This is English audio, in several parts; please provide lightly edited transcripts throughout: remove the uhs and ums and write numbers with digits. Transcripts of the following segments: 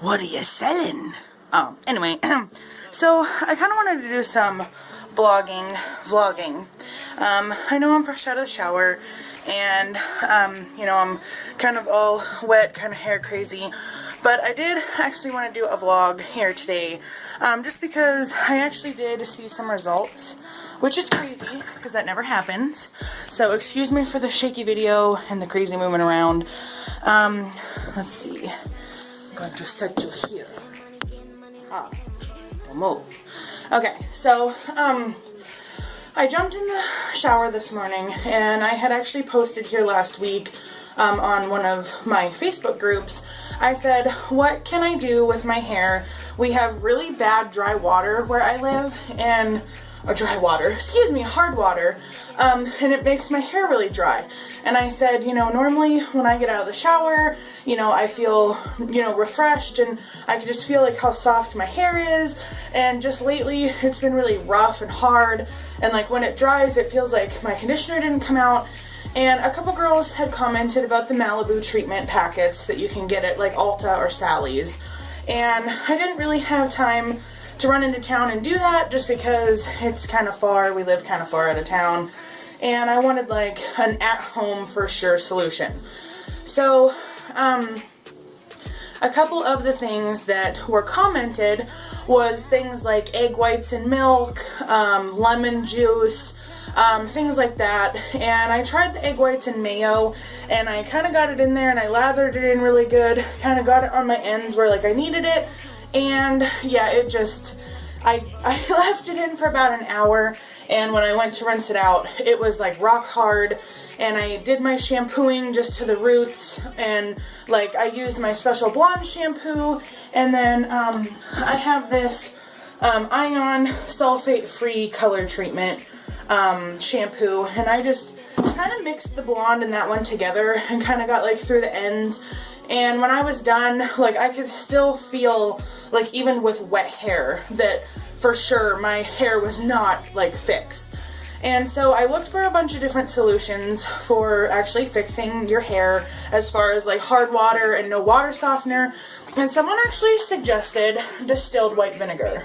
What are you selling? Oh, anyway, so I kind of wanted to do some vlogging. I know I'm fresh out of the shower, and, you know, I'm kind of all wet, kind of hair crazy, but I did actually want to do a vlog here today, just because I actually did see some results, which is crazy, because that never happens, so excuse me for the shaky video and the crazy moving around. Let's see, I'm going to set you here. Don't move. Okay, so, I jumped in the shower this morning, and I had actually posted here last week, on one of my Facebook groups. I said, what can I do with my hair? We have really bad dry water where I live, and, hard water, and it makes my hair really dry. And I said, you know, normally when I get out of the shower, you know, I feel, you know, refreshed, and I can just feel like how soft my hair is, and just lately it's been really rough and hard, and like when it dries it feels like my conditioner didn't come out. And a couple girls had commented about the Malibu treatment packets that you can get at like Ulta or Sally's, and I didn't really have time to run into town and do that just because it's kind of far. We live kind of far out of town, and I wanted like an at-home for sure solution. So a couple of the things that were commented was things like egg whites and milk, lemon juice, things like that. And I tried the egg whites and mayo, and I kind of got it in there, and I lathered it in really good, kind of got it on my ends where like I needed it. And yeah, it just, I left it in for about an hour, and when I went to rinse it out, it was like rock hard. And I did my shampooing just to the roots, and like I used my special blonde shampoo, and then I have this ion sulfate free color treatment shampoo, and I just kind of mixed the blonde and that one together and kind of got like through the ends. And when I was done, like I could still feel like even with wet hair that for sure my hair was not like fixed. And so I looked for a bunch of different solutions for actually fixing your hair as far as like hard water and no water softener, and someone actually suggested distilled white vinegar.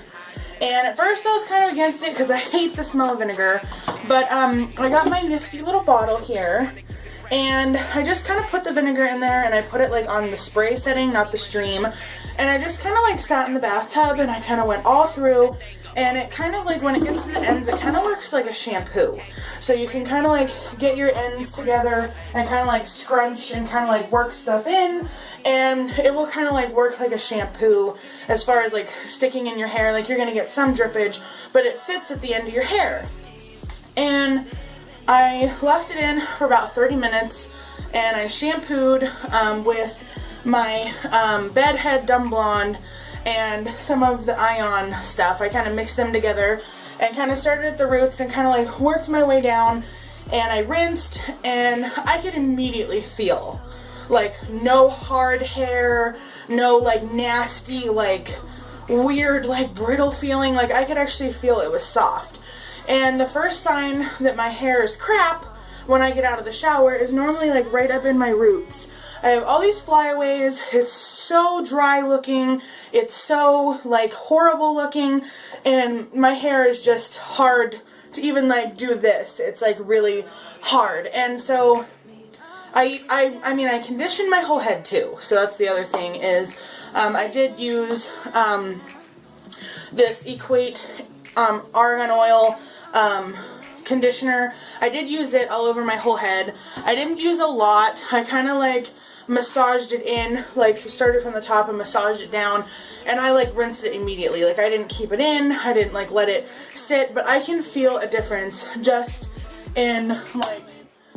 And at first I was kind of against it because I hate the smell of vinegar, but I got my nifty little bottle here, and I just kind of put the vinegar in there, and I put it like on the spray setting, not the stream, and I just kind of like sat in the bathtub, and I kind of went all through. And it kind of like, when it gets to the ends, it kind of works like a shampoo. So you can kind of like get your ends together and kind of like scrunch and kind of like work stuff in. And it will kind of like work like a shampoo as far as like sticking in your hair. Like you're going to get some drippage, but it sits at the end of your hair. And I left it in for about 30 minutes, and I shampooed with my Bedhead Dumb Blonde and some of the ion stuff. I kind of mixed them together and kind of started at the roots and kind of like worked my way down, and I rinsed, and I could immediately feel like no hard hair, no like nasty like weird like brittle feeling. Like I could actually feel it was soft. And the first sign that my hair is crap when I get out of the shower is normally like right up in my roots. I have all these flyaways, it's so dry looking, it's so like horrible looking, and my hair is just hard to even like do this. It's like really hard. And so I mean I conditioned my whole head too. So that's the other thing is I did use this Equate argan oil conditioner. I did use it all over my whole head. I didn't use a lot. I kind of like massaged it in, like started from the top and massaged it down, and I like rinsed it immediately. Like I didn't keep it in, I didn't like let it sit, but I can feel a difference just in like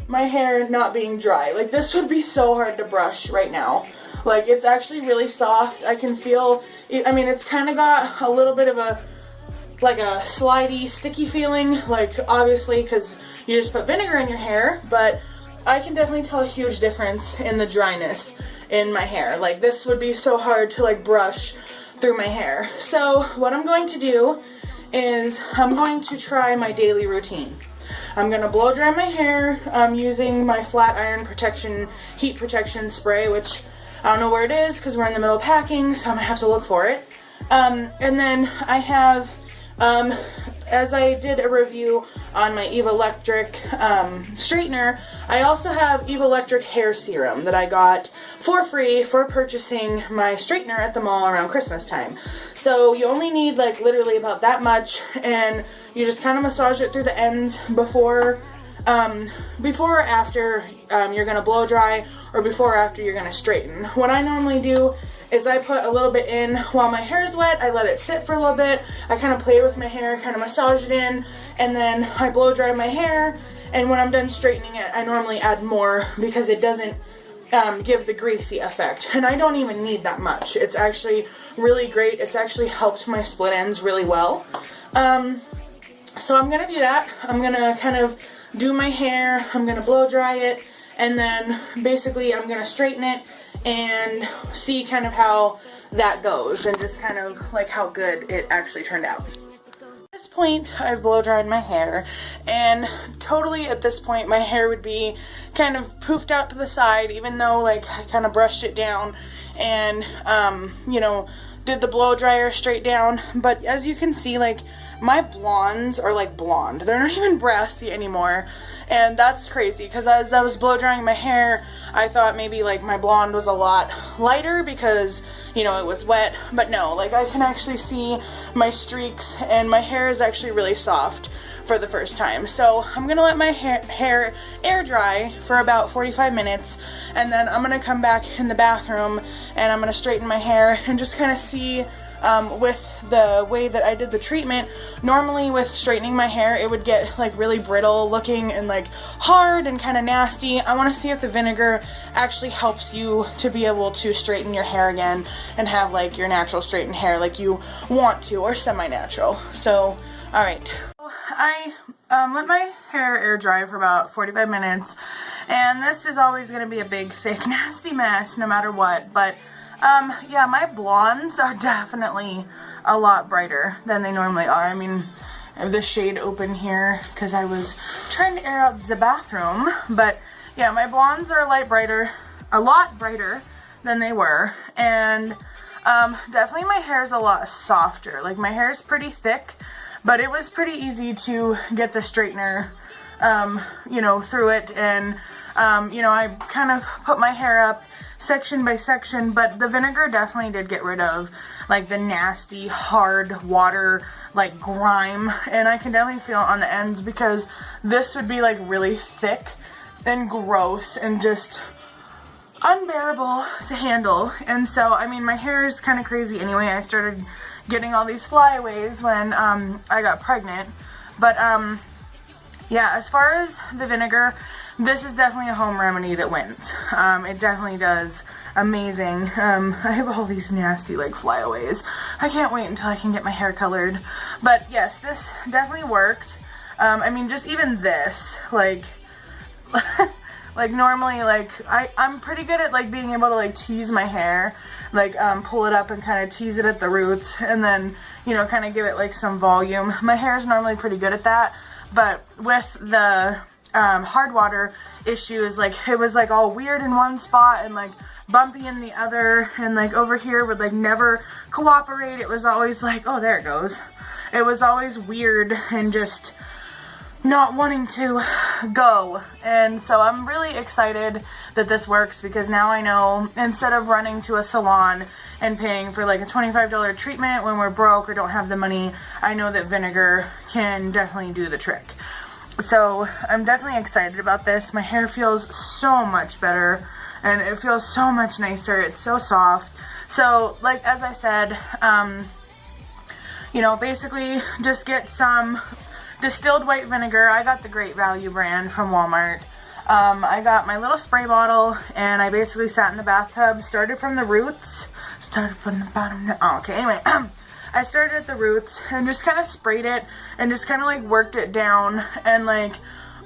my hair not being dry. Like this would be so hard to brush right now. Like it's actually really soft. I can feel it. I mean, it's kind of got a little bit of a like a slidey, sticky feeling, like obviously because you just put vinegar in your hair, but I can definitely tell a huge difference in the dryness in my hair. Like this would be so hard to like brush through my hair. So what I'm going to do is I'm going to try my daily routine. I'm going to blow dry my hair using my flat iron protection, heat protection spray, which I don't know where it is because we're in the middle of packing, so I'm gonna have to look for it. And then I have, as I did a review on my Eve Electric straightener, I also have Eve Electric hair serum that I got for free for purchasing my straightener at the mall around Christmas time. So you only need like literally about that much, and you just kind of massage it through the ends before or after you're gonna blow dry, or before or after you're gonna straighten. What I normally do is I put a little bit in while my hair is wet. I let it sit for a little bit. I kind of play with my hair, kind of massage it in, and then I blow dry my hair. And when I'm done straightening it, I normally add more because it doesn't give the greasy effect. And I don't even need that much. It's actually really great. It's actually helped my split ends really well. So I'm gonna do that. I'm gonna kind of do my hair. I'm gonna blow dry it, and then basically I'm gonna straighten it and see kind of how that goes, and just kind of like how good it actually turned out. At this point, I've blow dried my hair, and totally at this point my hair would be kind of poofed out to the side, even though like I kind of brushed it down and you know, did the blow dryer straight down. But as you can see, like my blondes are like blonde. They're not even brassy anymore. And that's crazy because as I was blow drying my hair, I thought maybe like my blonde was a lot lighter because, you know, it was wet. But no, like I can actually see my streaks, and my hair is actually really soft for the first time. So I'm gonna let my hair air dry for about 45 minutes, and then I'm gonna come back in the bathroom and I'm gonna straighten my hair and just kind of see with the way that I did the treatment. Normally with straightening my hair, it would get like really brittle looking and like hard and kind of nasty. I want to see if the vinegar actually helps you to be able to straighten your hair again and have like your natural straightened hair like you want to, or semi-natural. So, alright. I let my hair air dry for about 45 minutes, and this is always going to be a big, thick, nasty mess no matter what, but yeah, my blondes are definitely a lot brighter than they normally are. I mean, I have this shade open here because I was trying to air out the bathroom, but yeah, my blondes are a lot brighter than they were, and definitely my hair is a lot softer. Like my hair is pretty thick, but it was pretty easy to get the straightener, you know, through it, and you know, I kind of put my hair up section by section, but the vinegar definitely did get rid of like the nasty hard water like grime, and I can definitely feel it on the ends because this would be like really thick and gross and just unbearable to handle. And so I mean, my hair is kind of crazy anyway. I started getting all these flyaways when I got pregnant, but yeah, as far as the vinegar, this is definitely a home remedy that wins. It definitely does amazing. I have all these nasty like flyaways. I can't wait until I can get my hair colored. But yes, this definitely worked. I mean, just even this, like, like normally, like, I'm pretty good at like being able to like tease my hair, like pull it up and kind of tease it at the roots, and then, you know, kind of give it like some volume. My hair is normally pretty good at that, but with the hard water issues, like it was like all weird in one spot and like bumpy in the other, and like over here would like never cooperate. It was always like, oh, there it goes. It was always weird and just not wanting to go. And so I'm really excited that this works, because now I know, instead of running to a salon and paying for like a $25 treatment when we're broke or don't have the money, I know that vinegar can definitely do the trick. So I'm definitely excited about this. My hair feels so much better, and it feels so much nicer. It's so soft. So like, as I said, you know, basically just get some distilled white vinegar. I got the Great Value brand from Walmart. I got my little spray bottle, and I basically sat in the bathtub, started from the roots, started from the bottom. Oh, okay, anyway, I started at the roots and just kind of sprayed it and just kind of like worked it down, and like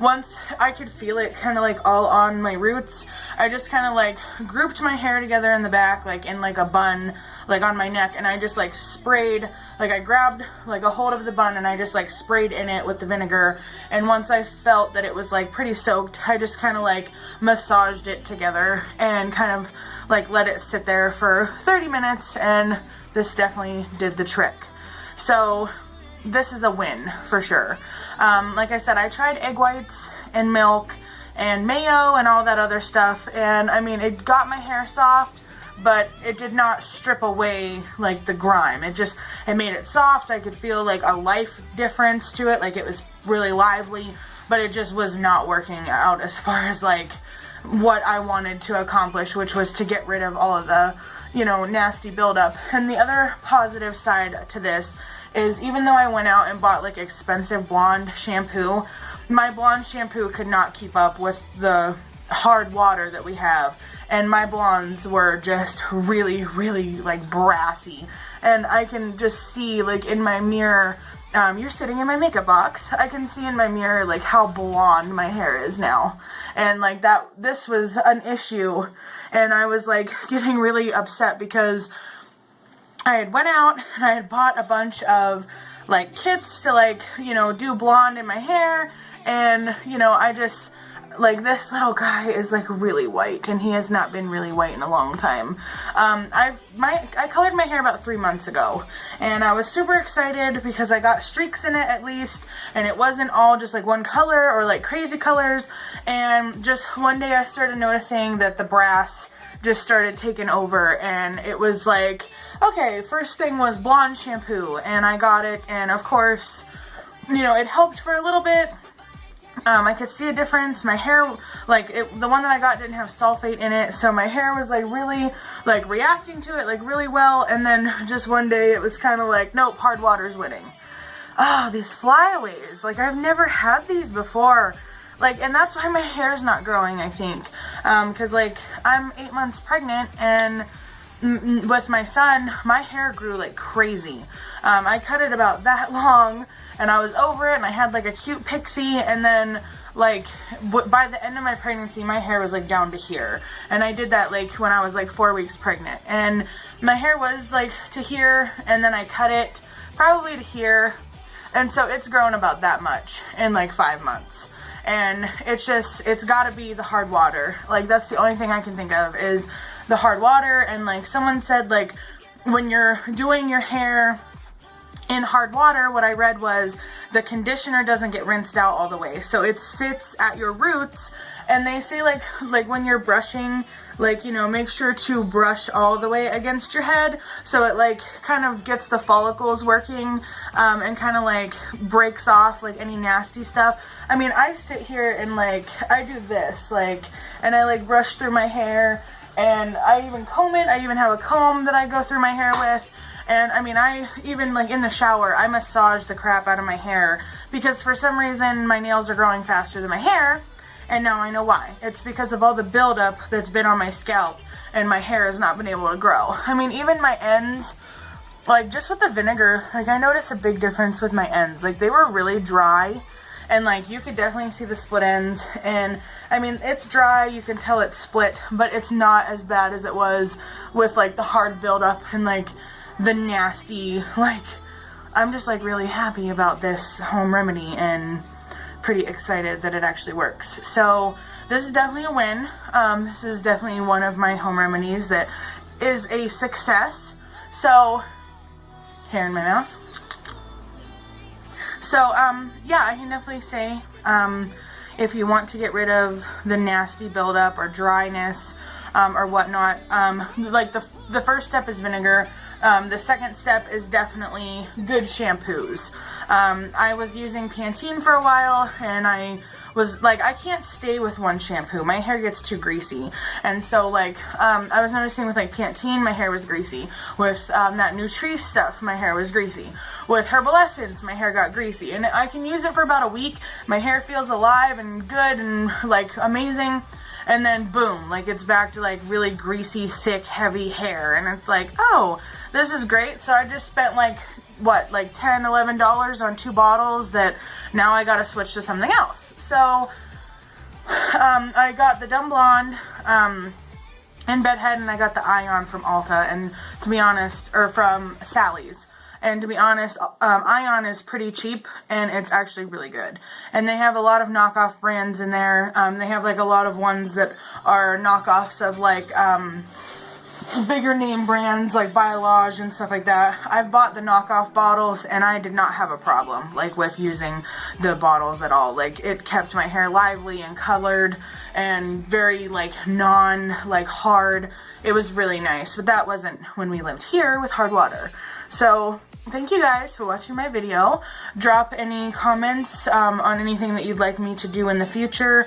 once I could feel it kind of like all on my roots, I just kind of like grouped my hair together in the back, like in like a bun, like on my neck, and I just like sprayed, like I grabbed like a hold of the bun and I just like sprayed in it with the vinegar, and once I felt that it was like pretty soaked, I just kind of like massaged it together and kind of like let it sit there for 30 minutes, and this definitely did the trick. So this is a win for sure. Like I said, I tried egg whites and milk and mayo and all that other stuff, and I mean, it got my hair soft, but it did not strip away like the grime. It made it soft. I could feel like a life difference to it, like it was really lively, but it just was not working out as far as like what I wanted to accomplish, which was to get rid of all of the, you know, nasty buildup. And the other positive side to this is, even though I went out and bought like expensive blonde shampoo, my blonde shampoo could not keep up with the hard water that we have, and my blondes were just really, really like brassy. And I can just see like in my mirror, you're sitting in my makeup box, I can see in my mirror like how blonde my hair is now. And like this was an issue, and I was like getting really upset because I had went out and I had bought a bunch of like kits to like, you know, do blonde in my hair. And, you know, I just, like, this little guy is like really white, and he has not been really white in a long time. I colored my hair about 3 months ago, and I was super excited because I got streaks in it at least, and it wasn't all just like one color or like crazy colors. And just one day I started noticing that the brass just started taking over, and it was like, okay, first thing was blonde shampoo, and I got it, and of course, you know, it helped for a little bit. I could see a difference. My hair, like, the one that I got didn't have sulfate in it, so my hair was like really like reacting to it like really well. And then just one day it was kind of like, nope, hard water's winning. Oh, these flyaways, like I've never had these before. Like, and that's why my hair's not growing, I think, because like I'm 8 months pregnant, and with my son, my hair grew like crazy. I cut it about that long, and I was over it, and I had like a cute pixie, and then like by the end of my pregnancy, my hair was like down to here. And I did that like when I was like 4 weeks pregnant, and my hair was like to here, and then I cut it probably to here, and so it's grown about that much in like 5 months. And it's gotta be the hard water. Like, that's the only thing I can think of is the hard water. And like someone said, like when you're doing your hair in hard water, what I read was the conditioner doesn't get rinsed out all the way, so it sits at your roots. And they say like when you're brushing, like, you know, make sure to brush all the way against your head, so it like kind of gets the follicles working, and kind of like breaks off like any nasty stuff. I mean, I sit here and like I do this, like, and I like brush through my hair, and I even comb it. I even have a comb that I go through my hair with. And I mean, I even like in the shower, I massage the crap out of my hair, because for some reason my nails are growing faster than my hair. And now I know why. It's because of all the buildup that's been on my scalp, and my hair has not been able to grow. I mean, even my ends, like just with the vinegar, like I noticed a big difference with my ends. Like they were really dry, and like you could definitely see the split ends. And I mean, it's dry, you can tell it's split, but it's not as bad as it was with like the hard buildup and like the nasty, like, I'm just like really happy about this home remedy and pretty excited that it actually works. So this is definitely a win. This is definitely one of my home remedies that is a success. So, hair in my mouth. So, yeah, I can definitely say, if you want to get rid of the nasty buildup or dryness, or whatnot, like the first step is vinegar. The second step is definitely good shampoos. I was using Pantene for a while, and I was like, I can't stay with one shampoo. My hair gets too greasy. And so like, I was noticing with like Pantene, my hair was greasy. With that Nutri stuff, my hair was greasy. With Herbal Essence, my hair got greasy. And I can use it for about a week. My hair feels alive and good and like amazing. And then boom, like it's back to like really greasy, thick, heavy hair. And it's like, oh, this is great. So I just spent like, what, like $10, $11 on 2 bottles that now I gotta switch to something else. So I got the Dumb Blonde in Bedhead, and I got the Ion from Ulta, and to be honest, or from Sally's. And to be honest, Ion is pretty cheap, and it's actually really good. And they have a lot of knockoff brands in there. They have like a lot of ones that are knockoffs of like bigger name brands like Biolage and stuff like that. I've bought the knockoff bottles and I did not have a problem like with using the bottles at all. Like it kept my hair lively and colored and very like hard. It was really nice, but that wasn't when we lived here with hard water. So thank you guys for watching my video. Drop any comments on anything that you'd like me to do in the future,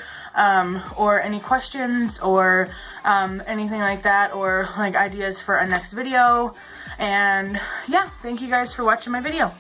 or any questions, or anything like that, or like ideas for a next video. And yeah, thank you guys for watching my video.